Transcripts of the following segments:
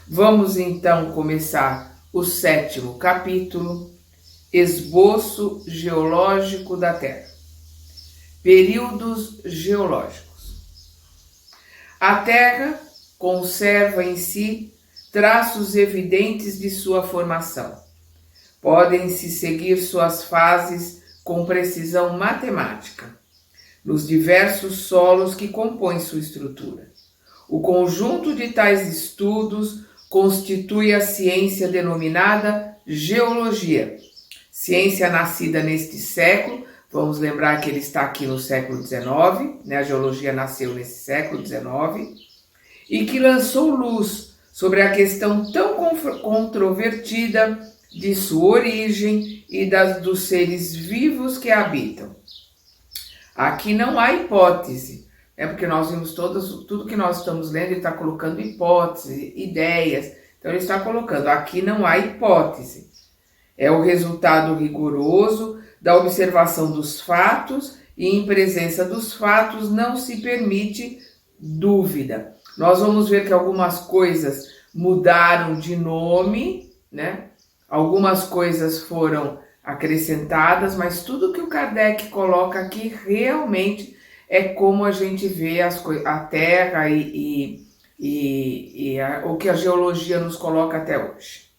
Vamos então começar o 7º capítulo, Esboço Geológico da Terra. Períodos geológicos. A Terra conserva em si traços evidentes de sua formação. Podem-se seguir suas fases com precisão matemática, nos diversos solos que compõem sua estrutura. O conjunto de tais estudos constitui a ciência denominada geologia, ciência nascida neste século. Vamos lembrar que ele está aqui no século XIX, a geologia nasceu nesse século XIX, e que lançou luz sobre a questão tão controvertida de sua origem e dos seres vivos que a habitam. Aqui não há hipótese, porque nós vimos tudo que nós estamos lendo, ele está colocando hipótese, ideias, então ele está colocando, aqui não há hipótese. É o resultado rigoroso da observação dos fatos e em presença dos fatos não se permite dúvida. Nós vamos ver que algumas coisas mudaram de nome, Algumas coisas foram acrescentadas, mas tudo que o Kardec coloca aqui realmente é como a gente vê a Terra o que a geologia nos coloca até hoje.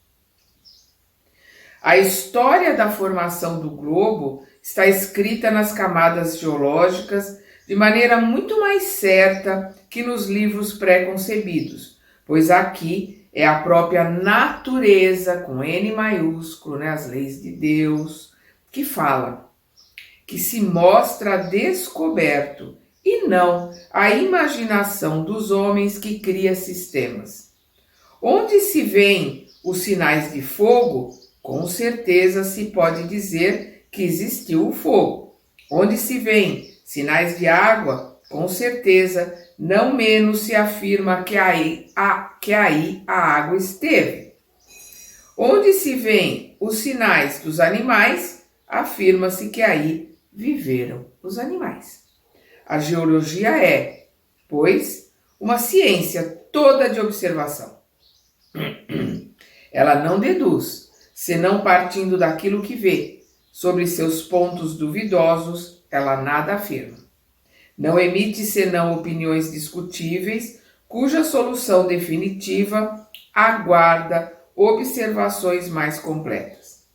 A história da formação do globo está escrita nas camadas geológicas de maneira muito mais certa que nos livros pré-concebidos, pois aqui é a própria natureza, com N maiúsculo, as leis de Deus, que fala, que se mostra descoberto, e não a imaginação dos homens que cria sistemas. Onde se veem os sinais de fogo, com certeza se pode dizer que existiu o fogo. Onde se veem sinais de água, com certeza não menos se afirma que aí a água esteve. Onde se veem os sinais dos animais, afirma-se que aí viveram os animais. A geologia é, pois, uma ciência toda de observação. Ela não deduz, senão partindo daquilo que vê. Sobre seus pontos duvidosos, ela nada afirma. Não emite senão opiniões discutíveis, cuja solução definitiva aguarda observações mais completas.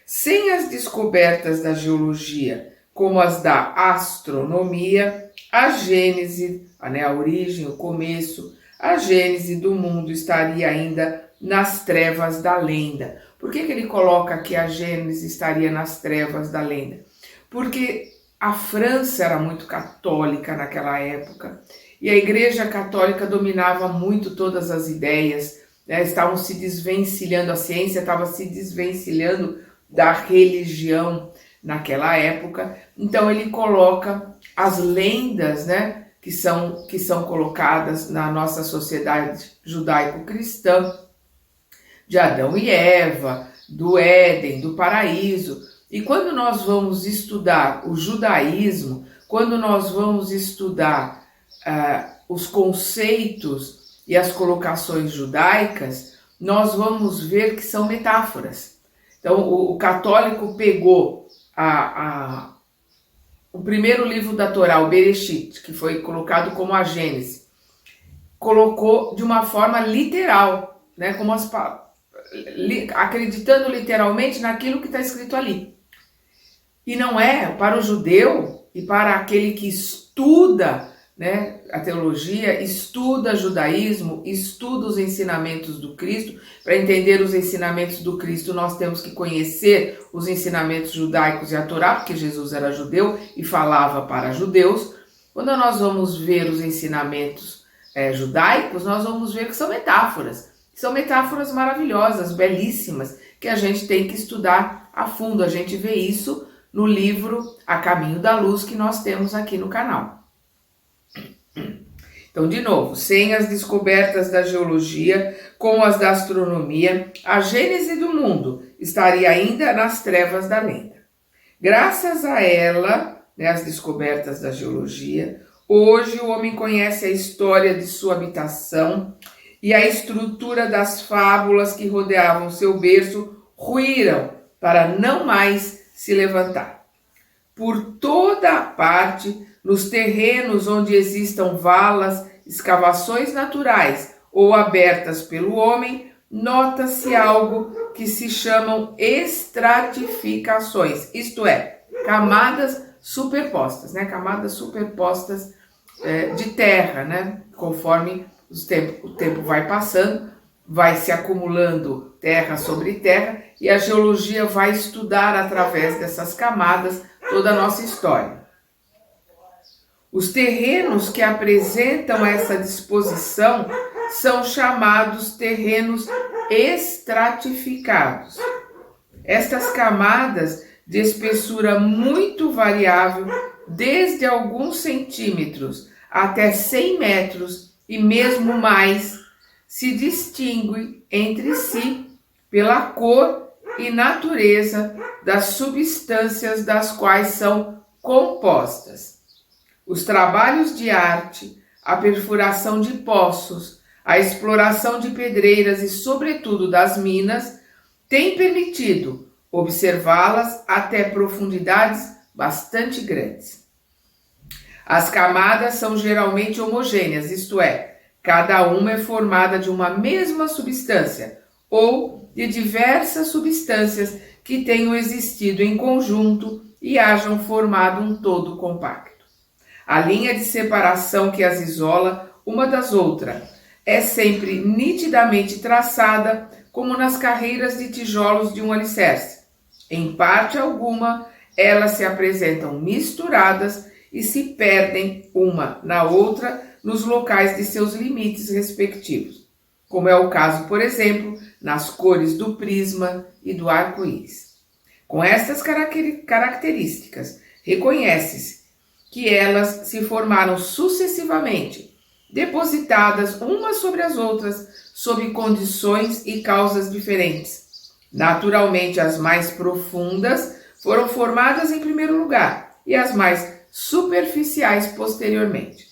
Sem as descobertas da geologia, como as da astronomia, a gênese, a origem, o começo, a gênese do mundo estaria ainda nas trevas da lenda. Por que ele coloca que a gênese estaria nas trevas da lenda? Porque a França era muito católica naquela época e a Igreja Católica dominava muito todas as ideias, estavam se desvencilhando, a ciência estava se desvencilhando da religião naquela época. Então ele coloca as lendas, que são colocadas na nossa sociedade judaico-cristã, de Adão e Eva, do Éden, do paraíso. E quando nós vamos estudar o judaísmo, quando nós vamos estudar os conceitos e as colocações judaicas, nós vamos ver que são metáforas. Então, o católico pegou o primeiro livro da Torá, o Bereshit, que foi colocado como a Gênese, colocou de uma forma literal, acreditando literalmente naquilo que está escrito ali. E não é para o judeu e para aquele que estuda a teologia, estuda judaísmo, estuda os ensinamentos do Cristo. Para entender os ensinamentos do Cristo, nós temos que conhecer os ensinamentos judaicos e a Torá, porque Jesus era judeu e falava para judeus. Quando nós vamos ver os ensinamentos judaicos, nós vamos ver que são metáforas maravilhosas, belíssimas, que a gente tem que estudar a fundo. A gente vê isso no livro A Caminho da Luz, que nós temos aqui no canal. Então, de novo, sem as descobertas da geologia, com as da astronomia, a gênese do mundo estaria ainda nas trevas da lenda. Graças a ela, as descobertas da geologia, hoje o homem conhece a história de sua habitação e a estrutura das fábulas que rodeavam seu berço ruíram para não mais se levantar. Por toda a parte, nos terrenos onde existam valas, escavações naturais ou abertas pelo homem, nota-se algo que se chamam estratificações, isto é, camadas superpostas, né? Camadas superpostas de terra, né? Conforme o tempo vai passando, vai se acumulando terra sobre terra e a geologia vai estudar através dessas camadas toda a nossa história. Os terrenos que apresentam essa disposição são chamados terrenos estratificados. Estas camadas de espessura muito variável, desde alguns centímetros até 100 metros e mesmo mais, se distinguem entre si pela cor e natureza das substâncias das quais são compostas. Os trabalhos de arte, a perfuração de poços, a exploração de pedreiras e, sobretudo, das minas, têm permitido observá-las até profundidades bastante grandes. As camadas são geralmente homogêneas, isto é, cada uma é formada de uma mesma substância ou de diversas substâncias que tenham existido em conjunto e hajam formado um todo compacto. A linha de separação que as isola uma das outras é sempre nitidamente traçada, como nas carreiras de tijolos de um alicerce. Em parte alguma, elas se apresentam misturadas e se perdem uma na outra nos locais de seus limites respectivos, como é o caso, por exemplo, nas cores do prisma e do arco-íris. Com estas características, reconhece-se que elas se formaram sucessivamente, depositadas umas sobre as outras, sob condições e causas diferentes. Naturalmente, as mais profundas foram formadas em primeiro lugar e as mais superficiais posteriormente.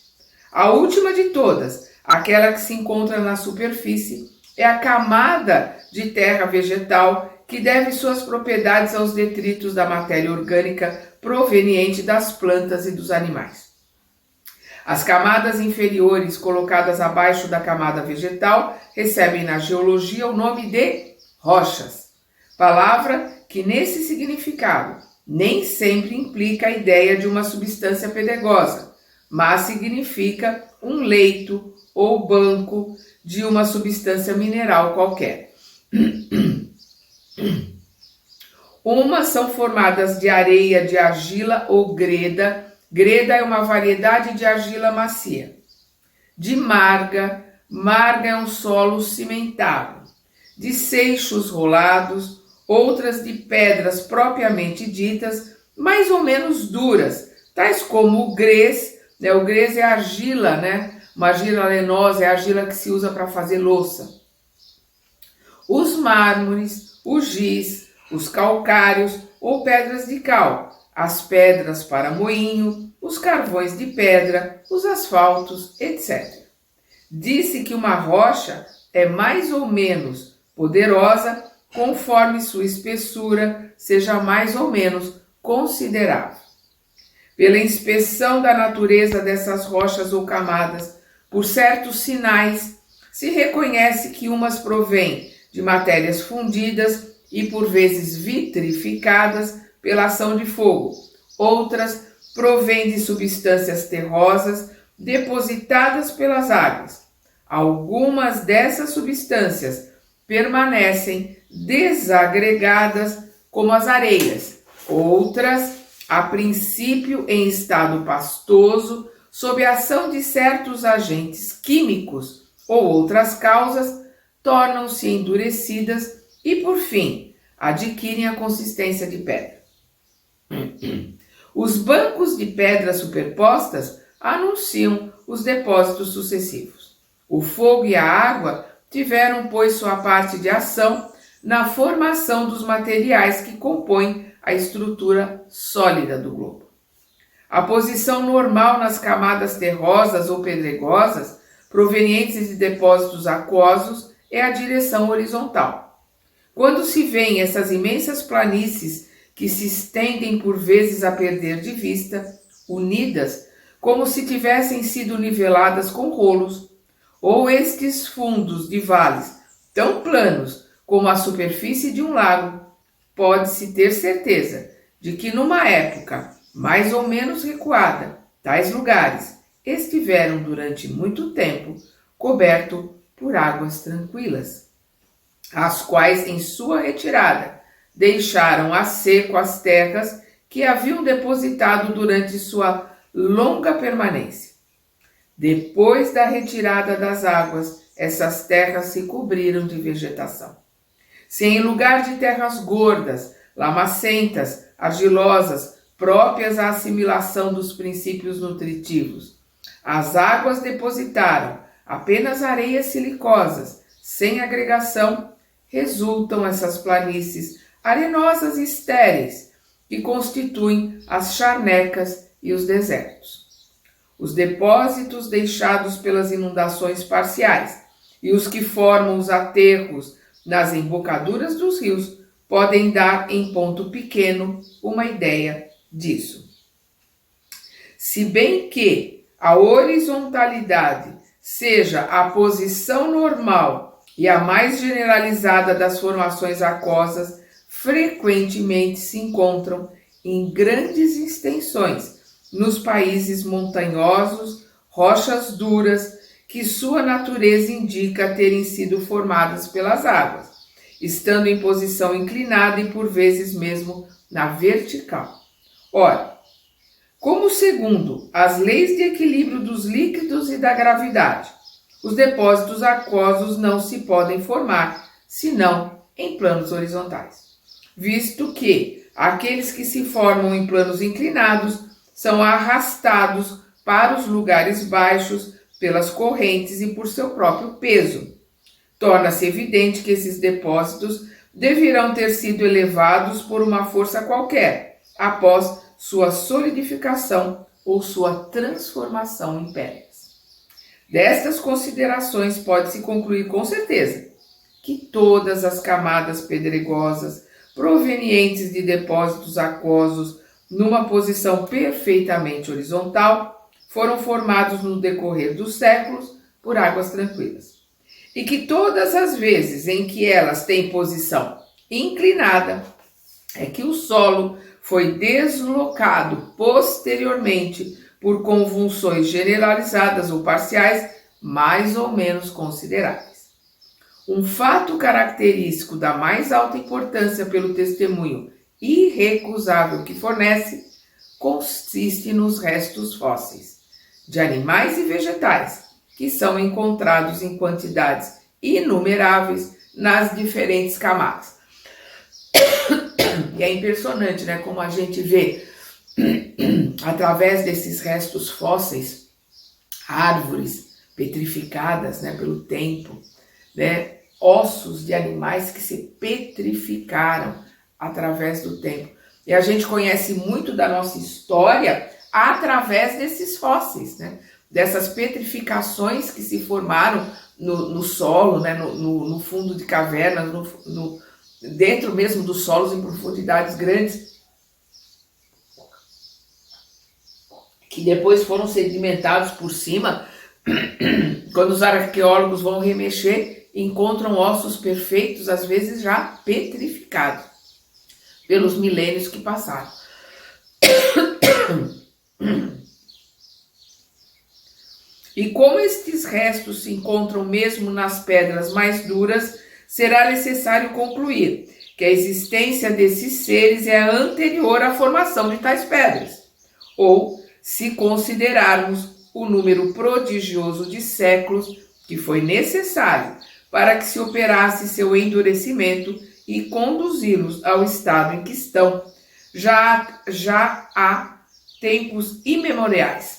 A última de todas, aquela que se encontra na superfície, é a camada de terra vegetal que deve suas propriedades aos detritos da matéria orgânica proveniente das plantas e dos animais. As camadas inferiores, colocadas abaixo da camada vegetal, recebem na geologia o nome de rochas, palavra que nesse significado nem sempre implica a ideia de uma substância pedregosa, mas significa um leito ou banco de uma substância mineral qualquer. Umas são formadas de areia, de argila ou greda. Greda é uma variedade de argila macia. De marga. Marga é um solo cimentado. De seixos rolados. Outras de pedras propriamente ditas, mais ou menos duras, tais como o grés. O grés é argila, né? Uma argila arenosa, é a argila que se usa para fazer louça. Os mármores, o giz, os calcários ou pedras de cal, as pedras para moinho, os carvões de pedra, os asfaltos, etc. Disse que uma rocha é mais ou menos poderosa conforme sua espessura seja mais ou menos considerável. Pela inspeção da natureza dessas rochas ou camadas, por certos sinais, se reconhece que umas provêm de matérias fundidas e por vezes vitrificadas pela ação de fogo, outras provêm de substâncias terrosas depositadas pelas águas. Algumas dessas substâncias permanecem desagregadas como as areias, outras, a princípio em estado pastoso, sob a ação de certos agentes químicos ou outras causas, tornam-se endurecidas e, por fim, adquirem a consistência de pedra. Os bancos de pedras superpostas anunciam os depósitos sucessivos. O fogo e a água tiveram, pois, sua parte de ação na formação dos materiais que compõem a estrutura sólida do globo. A posição normal nas camadas terrosas ou pedregosas provenientes de depósitos aquosos é a direção horizontal. Quando se vêem essas imensas planícies que se estendem por vezes a perder de vista, unidas, como se tivessem sido niveladas com rolos, ou estes fundos de vales tão planos como a superfície de um lago, pode-se ter certeza de que numa época mais ou menos recuada, tais lugares estiveram durante muito tempo cobertos por águas tranquilas, as quais em sua retirada deixaram a seco as terras que haviam depositado durante sua longa permanência. Depois da retirada das águas, essas terras se cobriram de vegetação. Se em lugar de terras gordas, lamacentas, argilosas, próprias à assimilação dos princípios nutritivos, as águas depositaram apenas areias silicosas, sem agregação, resultam essas planícies arenosas e estéreis, que constituem as charnecas e os desertos. Os depósitos deixados pelas inundações parciais e os que formam os aterros nas embocaduras dos rios podem dar em ponto pequeno uma ideia disso. Se bem que a horizontalidade seja a posição normal e a mais generalizada das formações aquosas, frequentemente se encontram em grandes extensões nos países montanhosos, rochas duras que sua natureza indica terem sido formadas pelas águas, estando em posição inclinada e por vezes mesmo na vertical. Ora, como segundo as leis de equilíbrio dos líquidos e da gravidade, os depósitos aquosos não se podem formar, senão em planos horizontais, visto que aqueles que se formam em planos inclinados são arrastados para os lugares baixos pelas correntes e por seu próprio peso. Torna-se evidente que esses depósitos deverão ter sido elevados por uma força qualquer, após sua solidificação ou sua transformação em pedras. Destas considerações pode-se concluir com certeza que todas as camadas pedregosas provenientes de depósitos aquosos numa posição perfeitamente horizontal foram formados no decorrer dos séculos por águas tranquilas, e que todas as vezes em que elas têm posição inclinada é que o solo foi deslocado posteriormente por convulsões generalizadas ou parciais mais ou menos consideráveis. Um fato característico da mais alta importância pelo testemunho irrecusável que fornece consiste nos restos fósseis de animais e vegetais que são encontrados em quantidades inumeráveis nas diferentes camadas. E é impressionante, né, como a gente vê através desses restos fósseis árvores petrificadas, né, pelo tempo, né, ossos de animais que se petrificaram através do tempo. E a gente conhece muito da nossa história através desses fósseis, né? Dessas petrificações que se formaram no solo, né? no fundo de cavernas, dentro mesmo dos solos em profundidades grandes, que depois foram sedimentados por cima. Quando os arqueólogos vão remexer, encontram ossos perfeitos, às vezes já petrificados pelos milênios que passaram. E como estes restos se encontram mesmo nas pedras mais duras, será necessário concluir que a existência desses seres é anterior à formação de tais pedras, ou, se considerarmos o número prodigioso de séculos que foi necessário para que se operasse seu endurecimento e conduzi-los ao estado em que estão, já há tempos imemoriais.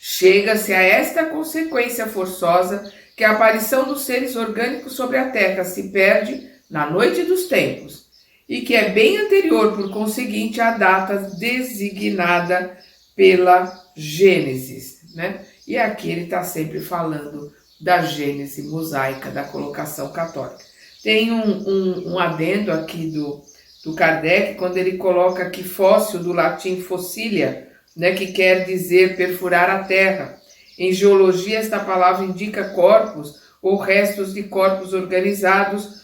Chega-se a esta consequência forçosa que a aparição dos seres orgânicos sobre a Terra se perde na noite dos tempos, e que é bem anterior, por conseguinte, à data designada pela Gênesis, né? E aqui ele está sempre falando da gênese mosaica, da colocação católica. Tem um adendo aqui do Kardec, quando ele coloca que fóssil, do latim fossilia, né, que quer dizer perfurar a terra. Em geologia, esta palavra indica corpos ou restos de corpos organizados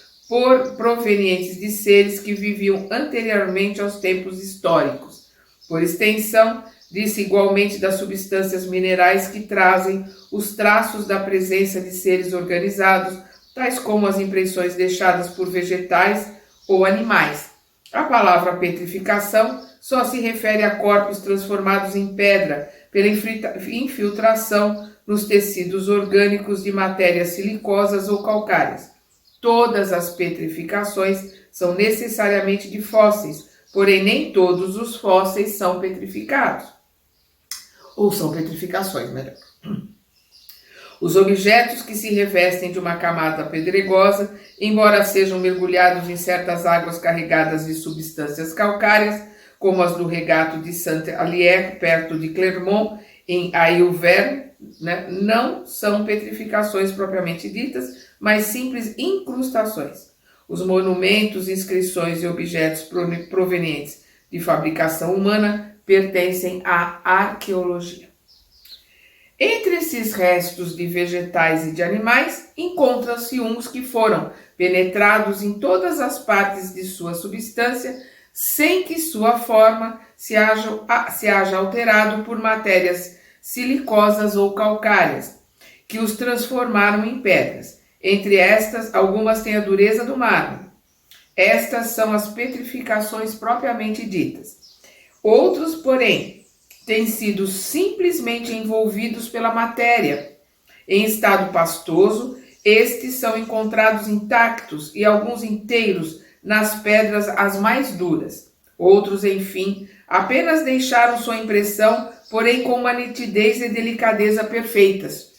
provenientes de seres que viviam anteriormente aos tempos históricos. Por extensão, diz igualmente das substâncias minerais que trazem os traços da presença de seres organizados, tais como as impressões deixadas por vegetais ou animais. A palavra petrificação só se refere a corpos transformados em pedra pela infiltração nos tecidos orgânicos de matérias silicosas ou calcárias. Todas as petrificações são necessariamente de fósseis, porém nem todos os fósseis são petrificados. Ou são petrificações, melhor. Os objetos que se revestem de uma camada pedregosa, embora sejam mergulhados em certas águas carregadas de substâncias calcárias, como as do regato de Saint-Alier, perto de Clermont, em Auvergne, né, não são petrificações propriamente ditas, mas simples incrustações. Os monumentos, inscrições e objetos provenientes de fabricação humana pertencem à arqueologia. Entre esses restos de vegetais e de animais, encontram-se uns que foram penetrados em todas as partes de sua substância, sem que sua forma se haja alterado por matérias silicosas ou calcárias, que os transformaram em pedras. Entre estas, algumas têm a dureza do mármore. Estas são as petrificações propriamente ditas. Outros, porém, têm sido simplesmente envolvidos pela matéria. Em estado pastoso, estes são encontrados intactos e alguns inteiros nas pedras as mais duras. Outros, enfim, apenas deixaram sua impressão, porém com uma nitidez e delicadeza perfeitas.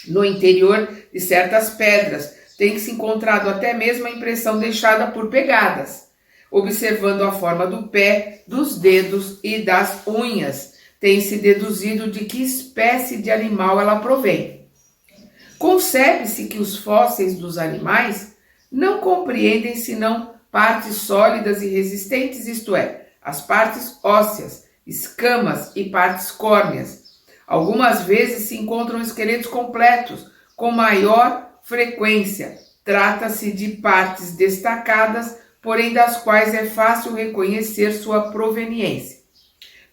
No interior de certas pedras tem-se encontrado até mesmo a impressão deixada por pegadas. Observando a forma do pé, dos dedos e das unhas, tem-se deduzido de que espécie de animal ela provém. Concebe-se que os fósseis dos animais não compreendem senão partes sólidas e resistentes, isto é, as partes ósseas, escamas e partes córneas. Algumas vezes se encontram esqueletos completos, com maior frequência. Trata-se de partes destacadas, porém das quais é fácil reconhecer sua proveniência.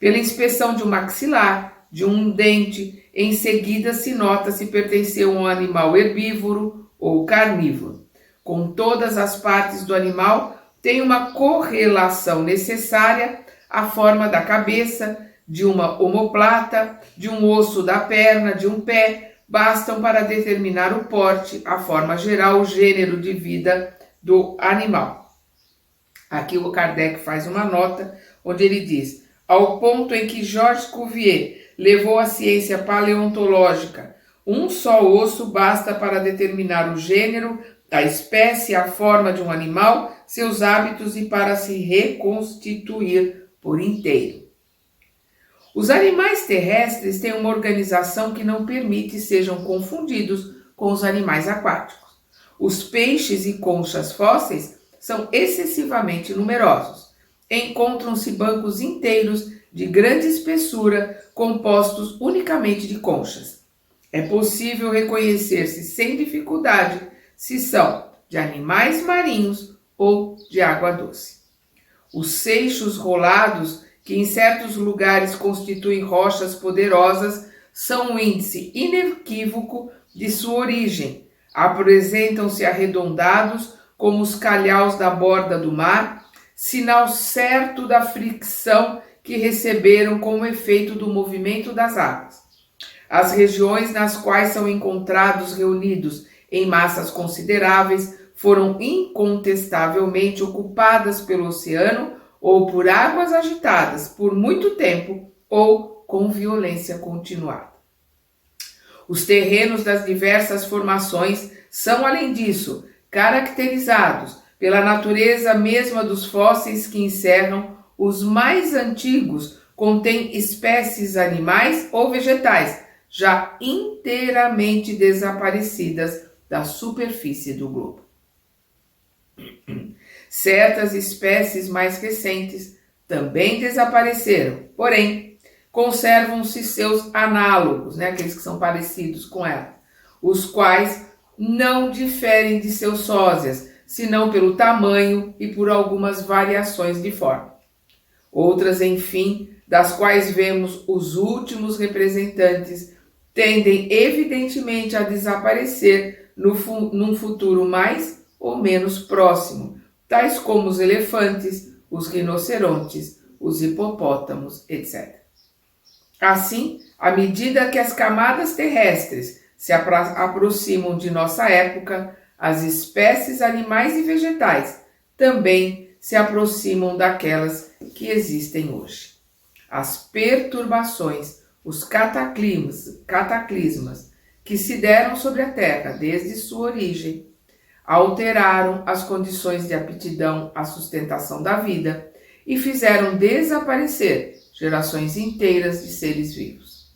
Pela inspeção de um maxilar, de um dente, em seguida se nota se pertenceu a um animal herbívoro ou carnívoro. Com todas as partes do animal, tem uma correlação necessária à forma da cabeça, de uma omoplata, de um osso da perna, de um pé, bastam para determinar o porte, a forma geral, o gênero de vida do animal. Aqui o Kardec faz uma nota onde ele diz: ao ponto em que Georges Cuvier levou a ciência paleontológica, um só osso basta para determinar o gênero, a espécie, a forma de um animal, seus hábitos e para se reconstituir por inteiro. Os animais terrestres têm uma organização que não permite sejam confundidos com os animais aquáticos. Os peixes e conchas fósseis são excessivamente numerosos. Encontram-se bancos inteiros de grande espessura, compostos unicamente de conchas. É possível reconhecer-se sem dificuldade se são de animais marinhos ou de água doce. Os seixos rolados, que em certos lugares constituem rochas poderosas, são um índice inequívoco de sua origem. Apresentam-se arredondados como os calhaus da borda do mar, sinal certo da fricção que receberam como efeito do movimento das águas. As regiões nas quais são encontrados reunidos em massas consideráveis foram incontestavelmente ocupadas pelo oceano ou por águas agitadas por muito tempo ou com violência continuada. Os terrenos das diversas formações são, além disso, caracterizados pela natureza mesma dos fósseis que encerram os mais antigos, contêm espécies animais ou vegetais, já inteiramente desaparecidas da superfície do globo. Certas espécies mais recentes também desapareceram, porém, conservam-se seus análogos, né, aqueles que são parecidos com ela, os quais não diferem de seus sósias, senão pelo tamanho e por algumas variações de forma. Outras, enfim, das quais vemos os últimos representantes, tendem evidentemente a desaparecer num futuro mais ou menos próximo, tais como os elefantes, os rinocerontes, os hipopótamos, etc. Assim, à medida que as camadas terrestres se aproximam de nossa época, as espécies animais e vegetais também se aproximam daquelas que existem hoje. As perturbações, os cataclismas que se deram sobre a Terra desde sua origem, alteraram as condições de aptidão à sustentação da vida e fizeram desaparecer gerações inteiras de seres vivos.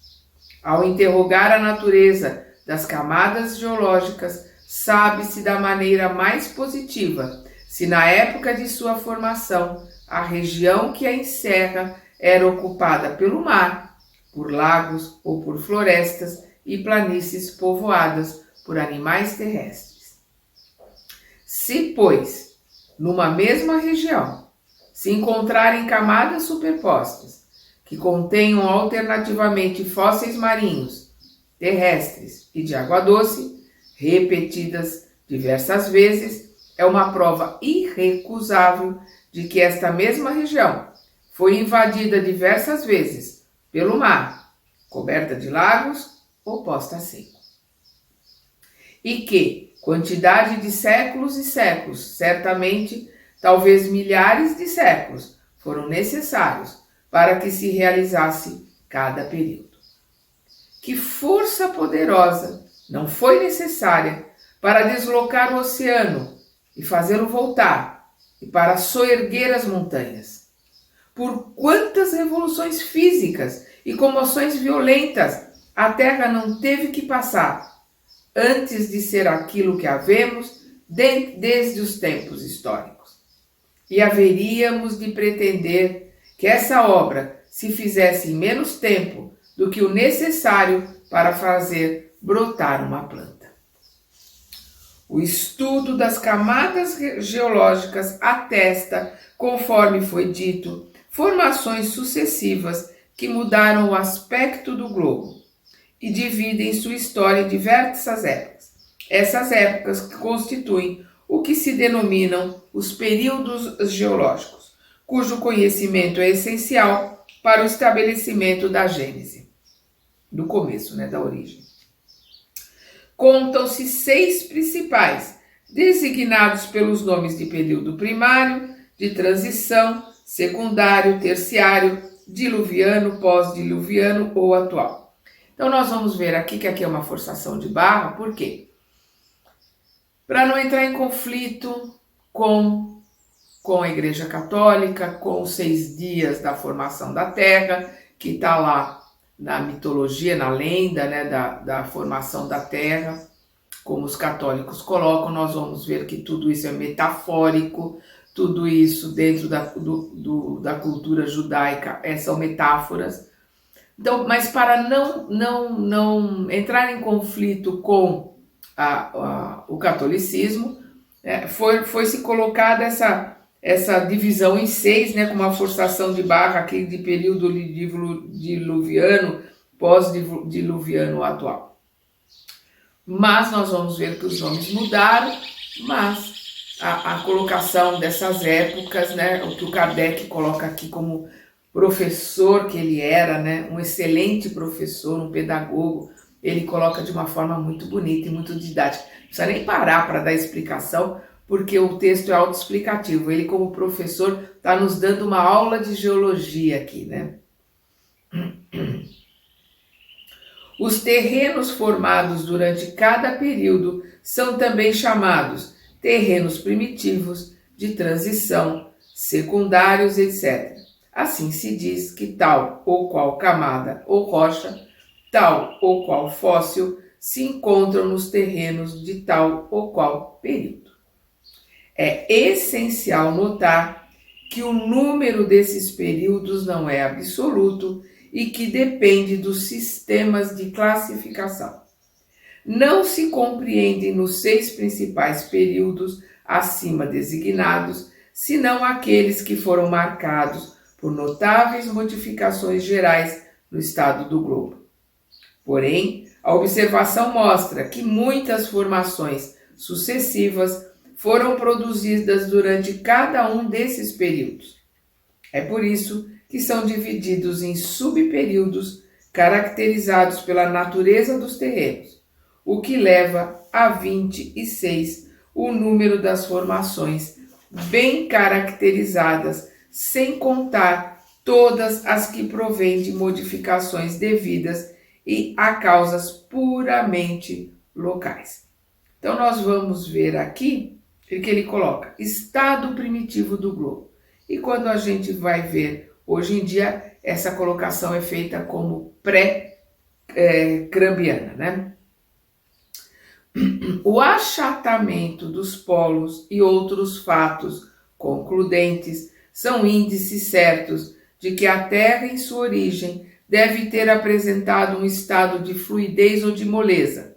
Ao interrogar a natureza das camadas geológicas, sabe-se da maneira mais positiva se na época de sua formação a região que a encerra era ocupada pelo mar, por lagos ou por florestas e planícies povoadas por animais terrestres. Se, pois, numa mesma região, se encontrarem camadas superpostas que contenham alternativamente fósseis marinhos, terrestres e de água doce, repetidas diversas vezes, é uma prova irrecusável de que esta mesma região foi invadida diversas vezes pelo mar, coberta de lagos ou posta a seco. E que quantidade de séculos e séculos, certamente, talvez milhares de séculos, foram necessários para que se realizasse cada período. Que força poderosa não foi necessária para deslocar o oceano e fazê-lo voltar, e para soerguer as montanhas. Por quantas revoluções físicas e comoções violentas a Terra não teve que passar antes de ser aquilo que a vemos desde os tempos históricos. E haveríamos de pretender que essa obra se fizesse em menos tempo do que o necessário para fazer brotar uma planta. O estudo das camadas geológicas atesta, conforme foi dito, formações sucessivas que mudaram o aspecto do globo e dividem sua história em diversas épocas. Essas épocas que constituem o que se denominam os períodos geológicos, cujo conhecimento é essencial para o estabelecimento da gênese, do começo, da origem. Contam-se 6 principais, designados pelos nomes de período primário, de transição, secundário, terciário, diluviano, pós-diluviano ou atual. Então nós vamos ver aqui que aqui é uma forçação de barra, por quê? Para não entrar em conflito com a Igreja Católica, com os 6 dias da formação da Terra, que está lá na mitologia, na lenda, da formação da Terra, como os católicos colocam. Nós vamos ver que tudo isso é metafórico, tudo isso dentro da cultura judaica são metáforas. Então, mas para não entrar em conflito com o catolicismo, foi-se colocada essa divisão em 6, com uma forçação de barra aqui de período diluviano, pós-diluviano atual. Mas nós vamos ver que os nomes mudaram, mas a colocação dessas épocas, o que o Kardec coloca aqui como professor que ele era, um excelente professor, um pedagogo, ele coloca de uma forma muito bonita e muito didática. Não precisa nem parar para dar explicação, porque o texto é autoexplicativo. Ele, como professor, está nos dando uma aula de geologia aqui, Os terrenos formados durante cada período são também chamados terrenos primitivos, de transição, secundários, etc. Assim se diz que tal ou qual camada ou rocha tal ou qual fóssil se encontram nos terrenos de tal ou qual período. É essencial notar que o número desses períodos não é absoluto e que depende dos sistemas de classificação. Não se compreendem nos 6 principais períodos acima designados, senão aqueles que foram marcados por notáveis modificações gerais no estado do globo. Porém, a observação mostra que muitas formações sucessivas foram produzidas durante cada um desses períodos. É por isso que são divididos em subperíodos caracterizados pela natureza dos terrenos, o que leva a 26 o número das formações bem caracterizadas, sem contar todas as que provêm de modificações devidas e a causas puramente locais. Então, nós vamos ver aqui que ele coloca estado primitivo do globo. E quando a gente vai ver, hoje em dia, essa colocação é feita como pré-cambriana, né? O achatamento dos polos e outros fatos concludentes são índices certos de que a Terra, em sua origem, deve ter apresentado um estado de fluidez ou de moleza.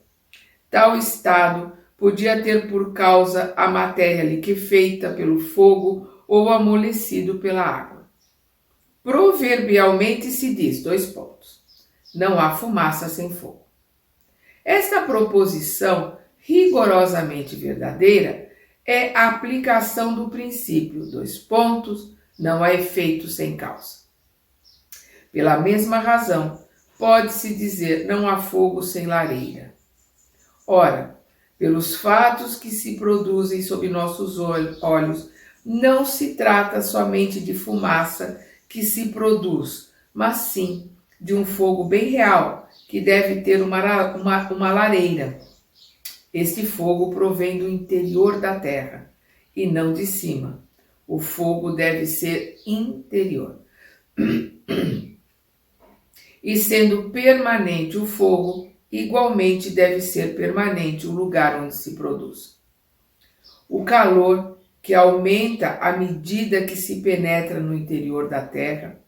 Tal estado podia ter por causa a matéria liquefeita pelo fogo ou amolecido pela água. Proverbialmente se diz, : não há fumaça sem fogo. Esta proposição rigorosamente verdadeira é a aplicação do princípio, : não há efeito sem causa. Pela mesma razão, pode-se dizer não há fogo sem lareira. Ora, pelos fatos que se produzem sob nossos olhos, não se trata somente de fumaça que se produz, mas sim de um fogo bem real, que deve ter uma lareira. Este fogo provém do interior da terra, e não de cima. O fogo deve ser interior. E sendo permanente o fogo, igualmente deve ser permanente o lugar onde se produz. O calor, que aumenta à medida que se penetra no interior da terra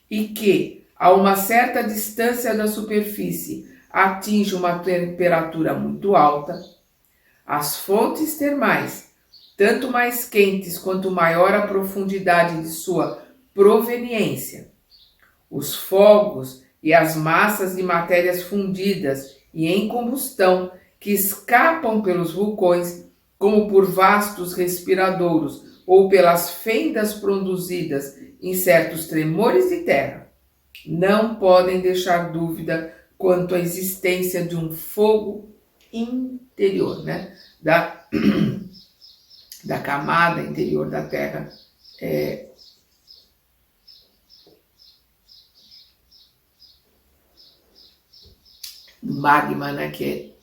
e que, a uma certa distância da superfície, atinge uma temperatura muito alta, as fontes termais, tanto mais quentes quanto maior a profundidade de sua proveniência, os fogos e as massas de matérias fundidas e em combustão que escapam pelos vulcões, como por vastos respiradouros ou pelas fendas produzidas em certos tremores de terra, não podem deixar dúvida quanto à existência de um fogo interior, né? da camada interior da terra, do magma, né? que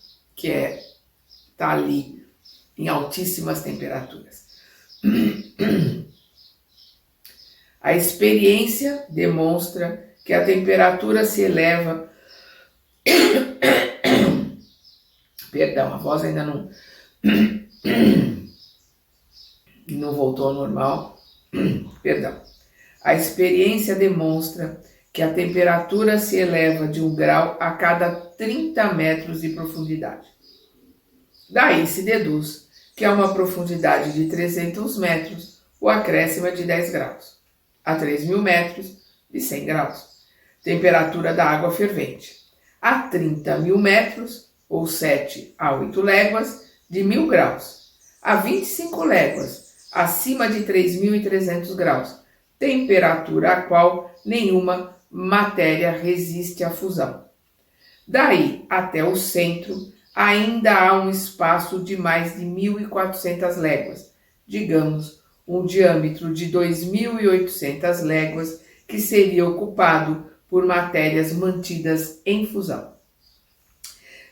tá ali em altíssimas temperaturas. A experiência demonstra que a temperatura se eleva. Perdão, a voz ainda não voltou ao normal. Perdão. A experiência demonstra que a temperatura se eleva de 1 grau a cada 30 metros de profundidade. Daí se deduz que a uma profundidade de 300 metros, o acréscimo é de 10 graus. A 3.000 metros, de 100 graus. Temperatura da água fervente. A 30.000 metros, ou 7 a 8 léguas, de 1.000 graus. A 25 léguas, acima de 3.300 graus. Temperatura a qual nenhuma matéria resiste à fusão. Daí até o centro, ainda há um espaço de mais de 1.400 léguas, digamos, um diâmetro de 2.800 léguas, que seria ocupado por matérias mantidas em fusão.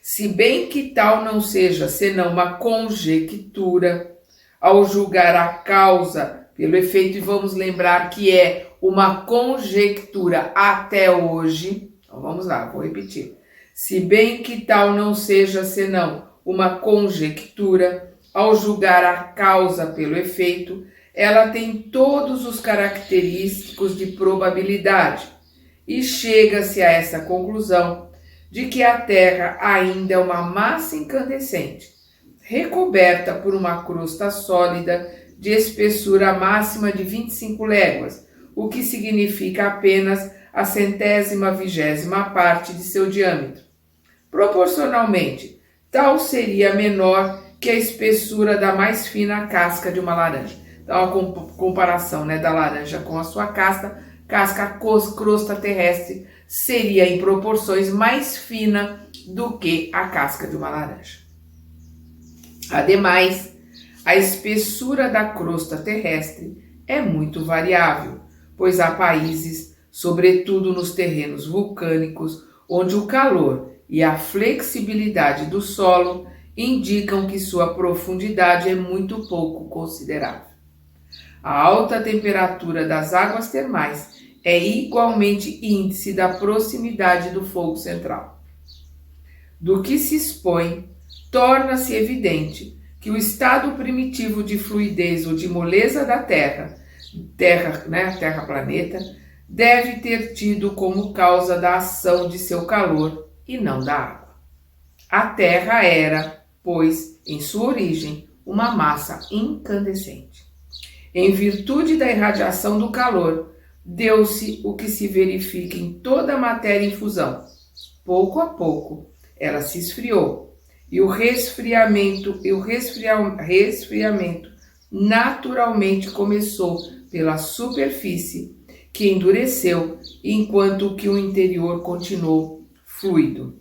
Se bem que tal não seja senão uma conjectura, ao julgar a causa pelo efeito, e vamos lembrar que é uma conjectura até hoje, então vamos lá, vou repetir. Se bem que tal não seja senão uma conjectura, ao julgar a causa pelo efeito, ela tem todos os característicos de probabilidade, e chega-se a essa conclusão de que a Terra ainda é uma massa incandescente, recoberta por uma crosta sólida de espessura máxima de 25 léguas, o que significa apenas a 100ª-vigésima parte de seu diâmetro. Proporcionalmente, tal seria menor que a espessura da mais fina casca de uma laranja. Então, a comparação, né, da laranja com a sua casca, crosta terrestre, seria em proporções mais fina do que a casca de uma laranja. Ademais, a espessura da crosta terrestre é muito variável, pois há países, sobretudo nos terrenos vulcânicos, onde o calor e a flexibilidade do solo indicam que sua profundidade é muito pouco considerável. A alta temperatura das águas termais é igualmente índice da proximidade do fogo central. Do que se expõe, torna-se evidente que o estado primitivo de fluidez ou de moleza da Terra, Terra-planeta, deve ter tido como causa da ação de seu calor e não da água. A Terra era, pois, em sua origem, uma massa incandescente. Em virtude da irradiação do calor, deu-se o que se verifica em toda a matéria em fusão. Pouco a pouco, ela se esfriou, e o resfriamento naturalmente começou pela superfície, que endureceu, enquanto que o interior continuou fluido.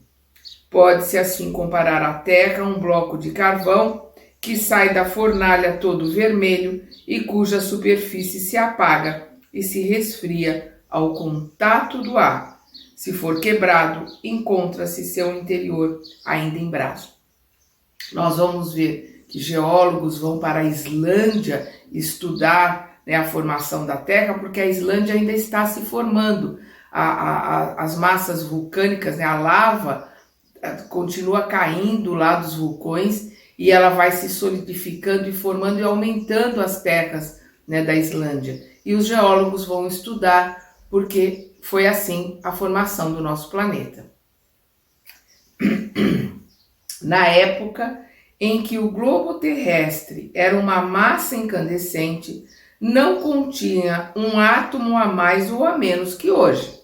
Pode-se assim comparar a Terra a um bloco de carvão que sai da fornalha todo vermelho e cuja superfície se apaga e se resfria ao contato do ar. Se for quebrado, encontra-se seu interior ainda em brasa. Nós vamos ver que geólogos vão para a Islândia estudar, né, a formação da Terra, porque a Islândia ainda está se formando. As massas vulcânicas, né, a lava continua caindo lá dos vulcões e ela vai se solidificando e formando e aumentando as terras, né, da Islândia. E os geólogos vão estudar porque foi assim a formação do nosso planeta. Na época em que o globo terrestre era uma massa incandescente, não continha um átomo a mais ou a menos que hoje.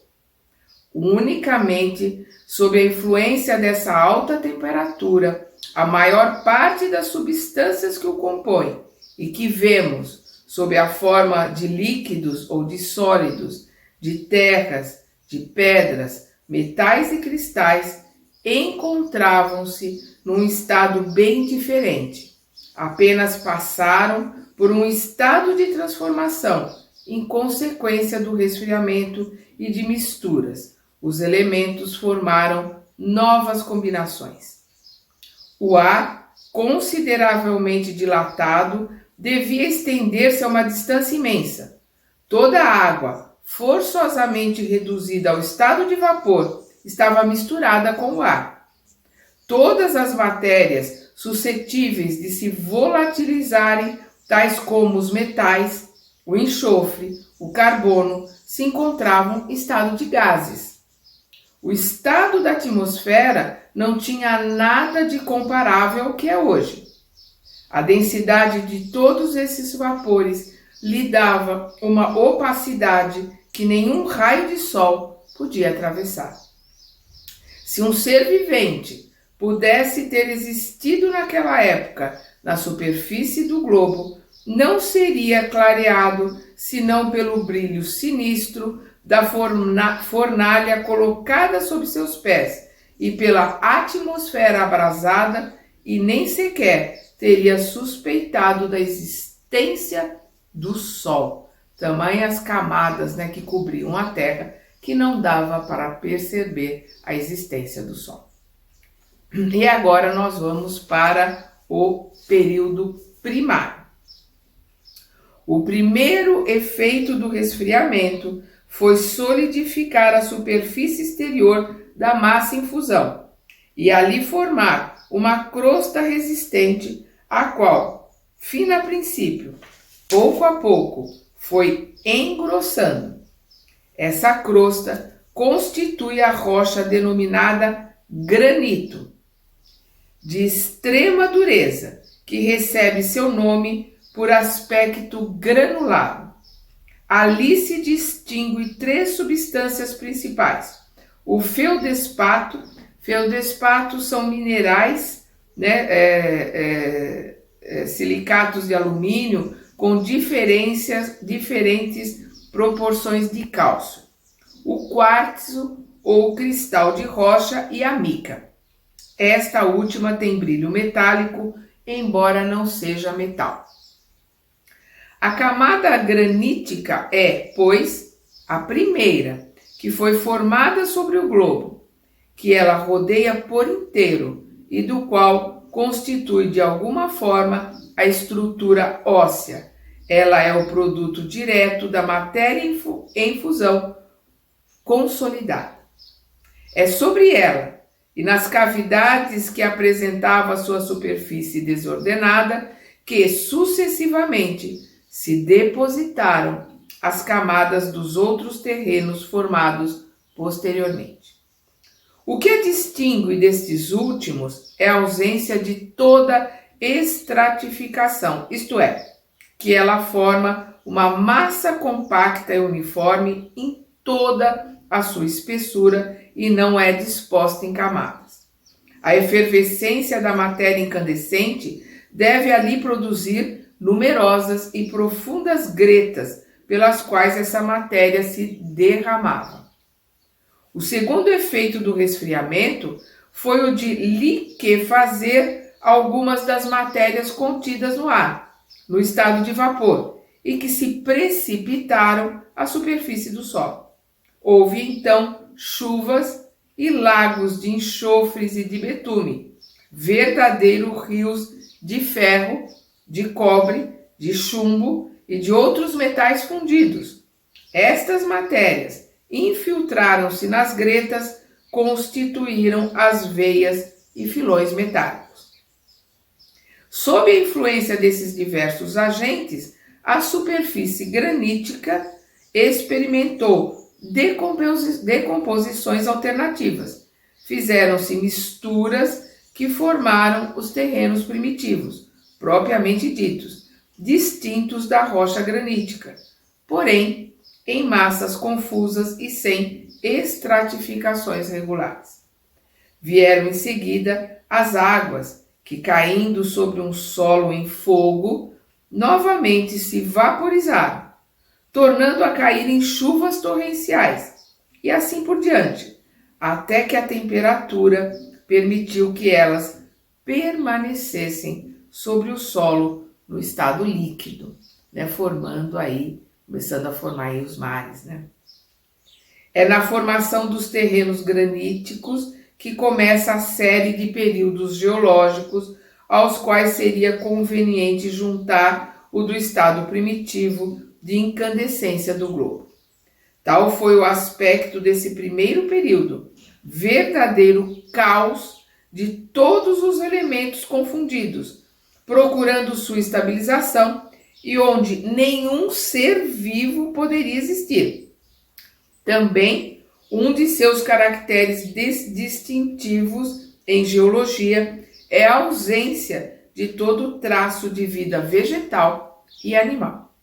Unicamente sob a influência dessa alta temperatura, a maior parte das substâncias que o compõem e que vemos sob a forma de líquidos ou de sólidos, de terras, de pedras, metais e cristais, encontravam-se num estado bem diferente. Apenas passaram por um estado de transformação em consequência do resfriamento e de misturas. Os elementos formaram novas combinações. O ar, consideravelmente dilatado, devia estender-se a uma distância imensa. Toda a água, forçosamente reduzida ao estado de vapor, estava misturada com o ar. Todas as matérias suscetíveis de se volatilizarem, tais como os metais, o enxofre, o carbono, se encontravam em estado de gases. O estado da atmosfera não tinha nada de comparável ao que é hoje. A densidade de todos esses vapores lhe dava uma opacidade que nenhum raio de sol podia atravessar. Se um ser vivente pudesse ter existido naquela época na superfície do globo, não seria clareado senão pelo brilho sinistro da fornalha colocada sob seus pés e pela atmosfera abrasada, e nem sequer teria suspeitado da existência do Sol. Tamanhas camadas, né, que cobriam a Terra, que não dava para perceber a existência do Sol. E agora nós vamos para o período primário. O primeiro efeito do resfriamento foi solidificar a superfície exterior da massa em fusão, e ali formar uma crosta resistente, a qual, fina a princípio, pouco a pouco, foi engrossando. Essa crosta constitui a rocha denominada granito, de extrema dureza, que recebe seu nome por aspecto granulado. Ali se distinguem 3 substâncias principais. O feldespato. Feldespatos são minerais, silicatos de alumínio com diferentes proporções de cálcio. O quartzo ou cristal de rocha e a mica. Esta última tem brilho metálico, embora não seja metal. A camada granítica é, pois, a primeira que foi formada sobre o globo, que ela rodeia por inteiro e do qual constitui de alguma forma a estrutura óssea. Ela é o produto direto da matéria em fusão consolidada. É sobre ela e nas cavidades que apresentava sua superfície desordenada que sucessivamente se depositaram as camadas dos outros terrenos formados posteriormente. O que a distingue destes últimos é a ausência de toda estratificação, isto é, que ela forma uma massa compacta e uniforme em toda a sua espessura e não é disposta em camadas. A efervescência da matéria incandescente deve ali produzir numerosas e profundas gretas pelas quais essa matéria se derramava. O segundo efeito do resfriamento foi o de liquefazer algumas das matérias contidas no ar, no estado de vapor, e que se precipitaram à superfície do solo. Houve então chuvas e lagos de enxofres e de betume, verdadeiros rios de ferro, de cobre, de chumbo e de outros metais fundidos. Estas matérias infiltraram-se nas gretas, constituíram as veias e filões metálicos. Sob a influência desses diversos agentes, a superfície granítica experimentou decomposições alternativas. Fizeram-se misturas que formaram os terrenos primitivos, propriamente ditos, distintos da rocha granítica, porém em massas confusas e sem estratificações regulares. Vieram em seguida as águas, que caindo sobre um solo em fogo, novamente se vaporizaram, tornando a cair em chuvas torrenciais, e assim por diante, até que a temperatura permitiu que elas permanecessem sobre o solo no estado líquido, começando a formar aí os mares, É na formação dos terrenos graníticos que começa a série de períodos geológicos aos quais seria conveniente juntar o do estado primitivo de incandescência do globo. Tal foi o aspecto desse primeiro período, verdadeiro caos de todos os elementos confundidos, procurando sua estabilização e onde nenhum ser vivo poderia existir. Também um de seus caracteres distintivos em geologia é a ausência de todo traço de vida vegetal e animal.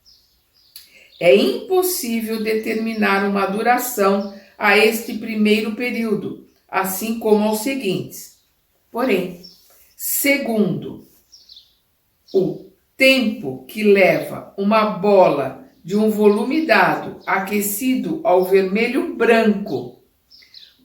É impossível determinar uma duração a este primeiro período, assim como aos seguintes. Porém, segundo o tempo que leva uma bola de um volume dado aquecido ao vermelho branco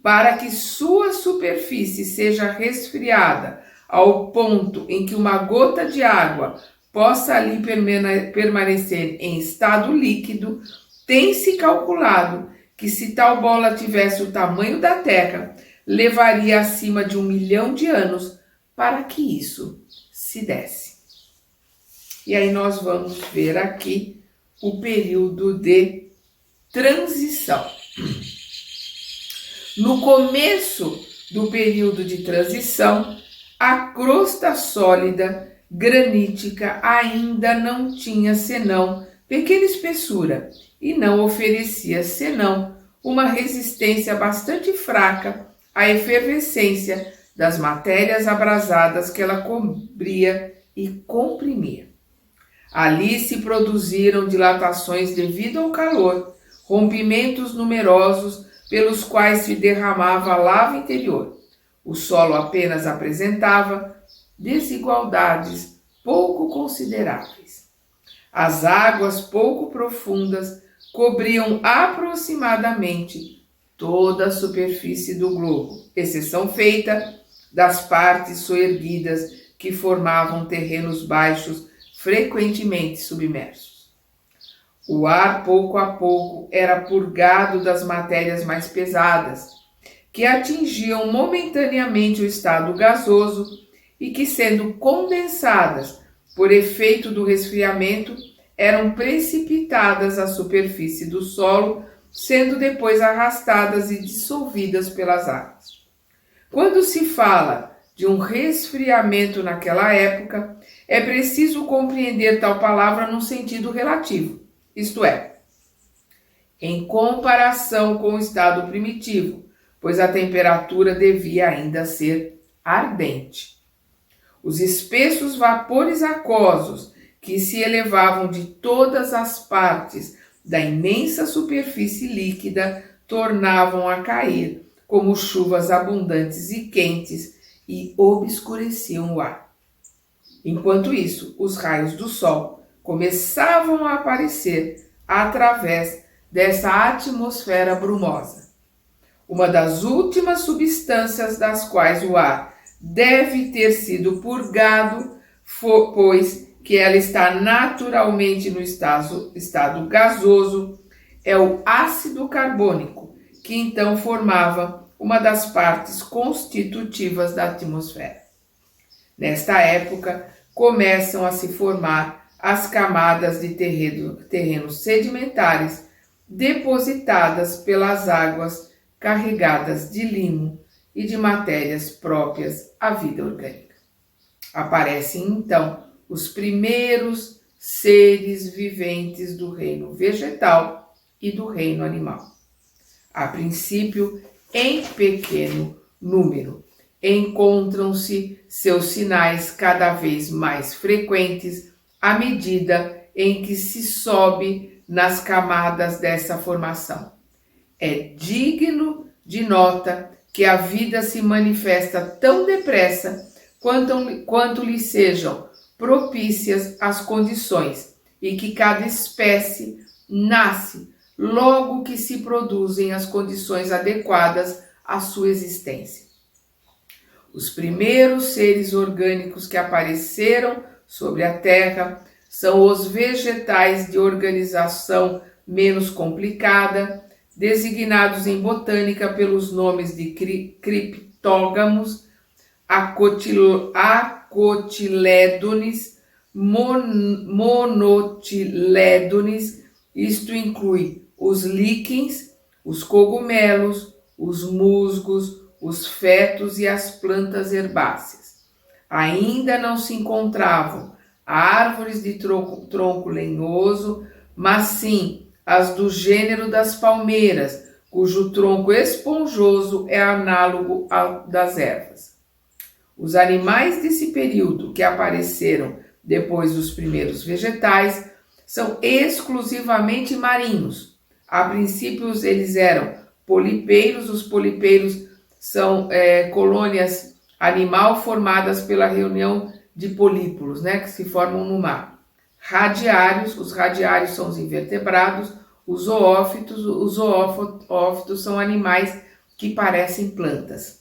para que sua superfície seja resfriada ao ponto em que uma gota de água possa ali permanecer em estado líquido, tem-se calculado que se tal bola tivesse o tamanho da Terra, levaria acima de 1 milhão de anos para que isso se desse. E aí nós vamos ver aqui o período de transição. No começo do período de transição, a crosta sólida granítica ainda não tinha senão pequena espessura e não oferecia senão uma resistência bastante fraca à efervescência das matérias abrasadas que ela cobria e comprimia. Ali se produziram dilatações devido ao calor, rompimentos numerosos pelos quais se derramava a lava interior. O solo apenas apresentava desigualdades pouco consideráveis. As águas pouco profundas cobriam aproximadamente toda a superfície do globo, exceção feita das partes soerguidas que formavam terrenos baixos frequentemente submersos. O ar, pouco a pouco, era purgado das matérias mais pesadas, que atingiam momentaneamente o estado gasoso e que, sendo condensadas por efeito do resfriamento, eram precipitadas à superfície do solo, sendo depois arrastadas e dissolvidas pelas águas. Quando se fala de um resfriamento naquela época, é preciso compreender tal palavra num sentido relativo, isto é, em comparação com o estado primitivo, pois a temperatura devia ainda ser ardente. Os espessos vapores aquosos que se elevavam de todas as partes da imensa superfície líquida tornavam a cair como chuvas abundantes e quentes e obscureciam o ar. Enquanto isso, os raios do sol começavam a aparecer através dessa atmosfera brumosa. Uma das últimas substâncias das quais o ar deve ter sido purgado, pois que ela está naturalmente no estado gasoso, é o ácido carbônico, que então formava uma das partes constitutivas da atmosfera. Nesta época, começam a se formar as camadas de terrenos sedimentares depositadas pelas águas carregadas de limo e de matérias próprias à vida orgânica. Aparecem, então, os primeiros seres viventes do reino vegetal e do reino animal. A princípio, em pequeno número, encontram-se seus sinais cada vez mais frequentes à medida em que se sobe nas camadas dessa formação. É digno de nota que a vida se manifesta tão depressa quanto lhe sejam propícias as condições e que cada espécie nasce logo que se produzem as condições adequadas à sua existência. Os primeiros seres orgânicos que apareceram sobre a Terra são os vegetais de organização menos complicada, designados em botânica pelos nomes de criptógamos, acotilédones, monotilédones. Isto inclui os líquens, os cogumelos, os musgos, os fetos e as plantas herbáceas. Ainda não se encontravam árvores de tronco lenhoso, mas sim as do gênero das palmeiras, cujo tronco esponjoso é análogo ao das ervas. Os animais desse período que apareceram depois dos primeiros vegetais são exclusivamente marinhos. A princípio eles eram polipeiros. Os polipeiros são colônias animal formadas pela reunião de políporos, que se formam no mar. Radiários, os radiários são os invertebrados. Os zoófitos são animais que parecem plantas.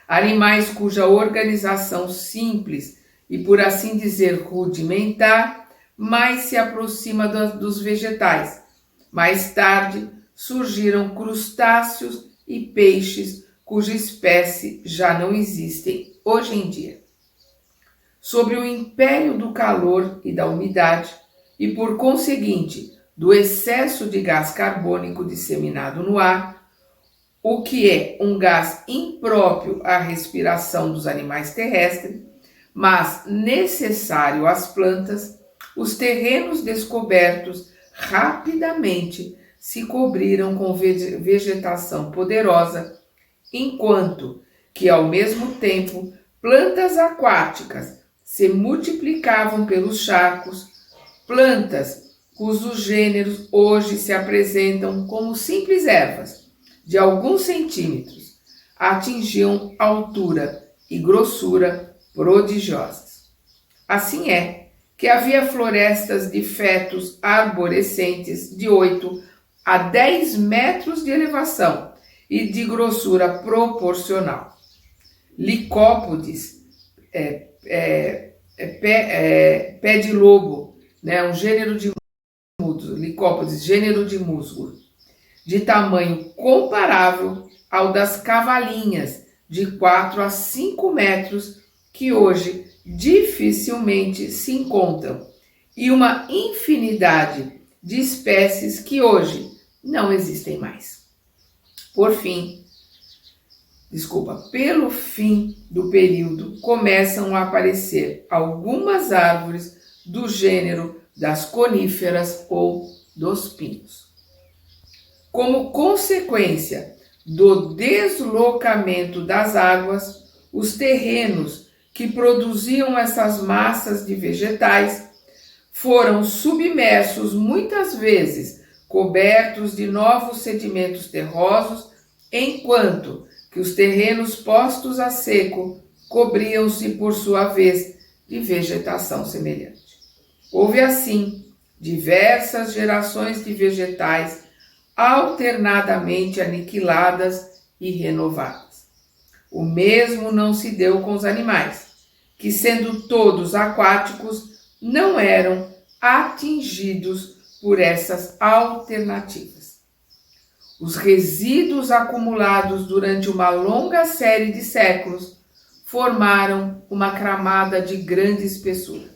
Animais cuja organização simples e, por assim dizer, rudimentar, mais se aproxima dos vegetais. Mais tarde surgiram crustáceos e peixes cuja espécie já não existem hoje em dia. Sob o império do calor e da umidade, e por conseguinte do excesso de gás carbônico disseminado no ar, o que é um gás impróprio à respiração dos animais terrestres, mas necessário às plantas, os terrenos descobertos rapidamente se cobriram com vegetação poderosa, enquanto que, ao mesmo tempo, plantas aquáticas se multiplicavam pelos charcos, plantas cujos gêneros hoje se apresentam como simples ervas, de alguns centímetros, atingiam altura e grossura prodigiosas. Assim é que havia florestas de fetos arborescentes de 8 a 10 metros de elevação e de grossura proporcional. Licópodes, pé de lobo, né, um gênero de musgo, Licópodes, gênero de musgo, de tamanho comparável ao das cavalinhas, de 4 a 5 metros, que hoje dificilmente se encontram, e uma infinidade de espécies que hoje não existem mais. Pelo fim do período, começam a aparecer algumas árvores do gênero das coníferas ou dos pinos. Como consequência do deslocamento das águas, os terrenos que produziam essas massas de vegetais foram submersos, muitas vezes cobertos de novos sedimentos terrosos, enquanto que os terrenos postos a seco cobriam-se, por sua vez, de vegetação semelhante. Houve, assim, diversas gerações de vegetais alternadamente aniquiladas e renovadas. O mesmo não se deu com os animais, que, sendo todos aquáticos, não eram atingidos por essas alternativas. Os resíduos acumulados durante uma longa série de séculos formaram uma camada de grande espessura.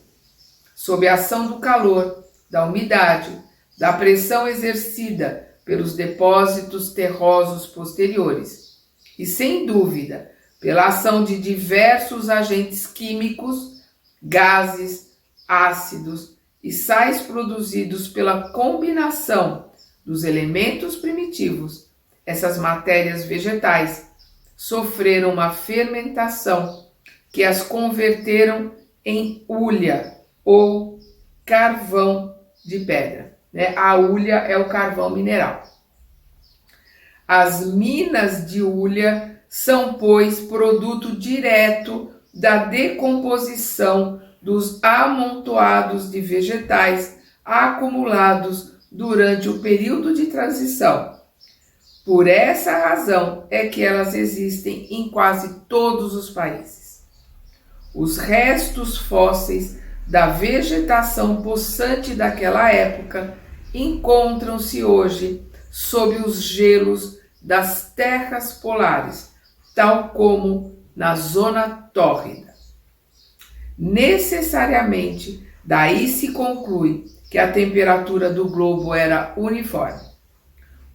Sob a ação do calor, da umidade, da pressão exercida pelos depósitos terrosos posteriores e, sem dúvida, pela ação de diversos agentes químicos, gases, ácidos e sais produzidos pela combinação dos elementos primitivos, essas matérias vegetais sofreram uma fermentação que as converteram em hulha ou carvão de pedra. A hulha é o carvão mineral. As minas de hulha são, pois, produto direto da decomposição dos amontoados de vegetais acumulados durante o período de transição. Por essa razão é que elas existem em quase todos os países. Os restos fósseis da vegetação possante daquela época encontram-se hoje sob os gelos das terras polares, tal como na zona tórrida. Necessariamente, daí se conclui que a temperatura do globo era uniforme.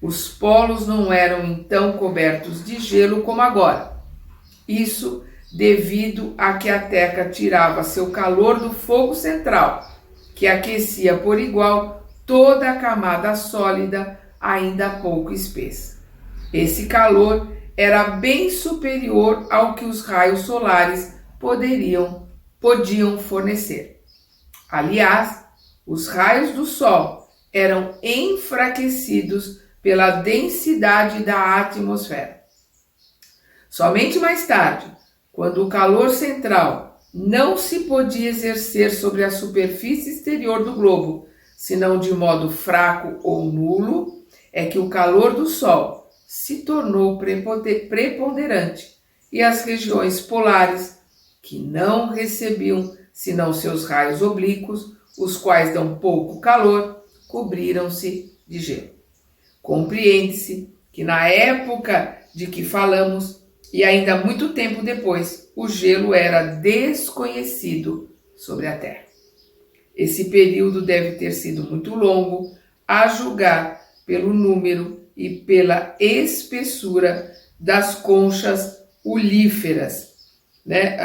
Os polos não eram então cobertos de gelo como agora. Isso devido a que a Terra tirava seu calor do fogo central, que aquecia por igual toda a camada sólida ainda pouco espessa. Esse calor era bem superior ao que os raios solares podiam fornecer. Aliás, os raios do Sol eram enfraquecidos pela densidade da atmosfera. Somente mais tarde, quando o calor central não se podia exercer sobre a superfície exterior do globo, senão de modo fraco ou nulo, é que o calor do Sol se tornou preponderante e as regiões polares, que não recebiam senão seus raios oblíquos, os quais dão pouco calor, cobriram-se de gelo. Compreende-se que na época de que falamos, e ainda muito tempo depois, o gelo era desconhecido sobre a Terra. Esse período deve ter sido muito longo, a julgar pelo número e pela espessura das conchas ulíferas, né?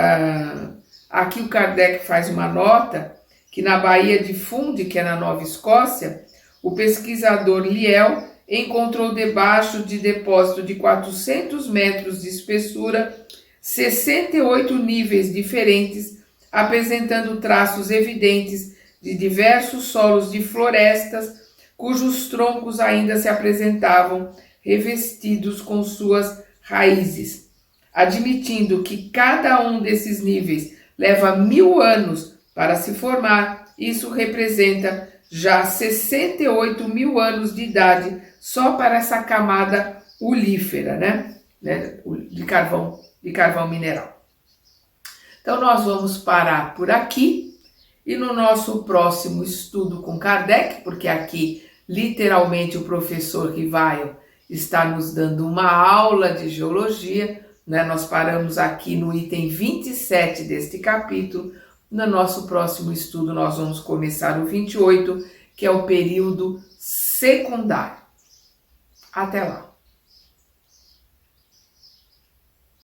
Aqui o Kardec faz uma nota que na Baía de Fundy, que é na Nova Escócia, o pesquisador Lyell encontrou debaixo de depósito de 400 metros de espessura 68 níveis diferentes, apresentando traços evidentes de diversos solos de florestas, cujos troncos ainda se apresentavam revestidos com suas raízes. Admitindo que cada um desses níveis leva 1000 anos para se formar, isso representa já 68 mil anos de idade só para essa camada ulífera, né? De carvão mineral. Então nós vamos parar por aqui e no nosso próximo estudo com Kardec, porque aqui literalmente o professor Rivaio está nos dando uma aula de geologia, né? Nós paramos aqui no item 27 deste capítulo. No nosso próximo estudo nós vamos começar o 28, que é o período secundário. Até lá!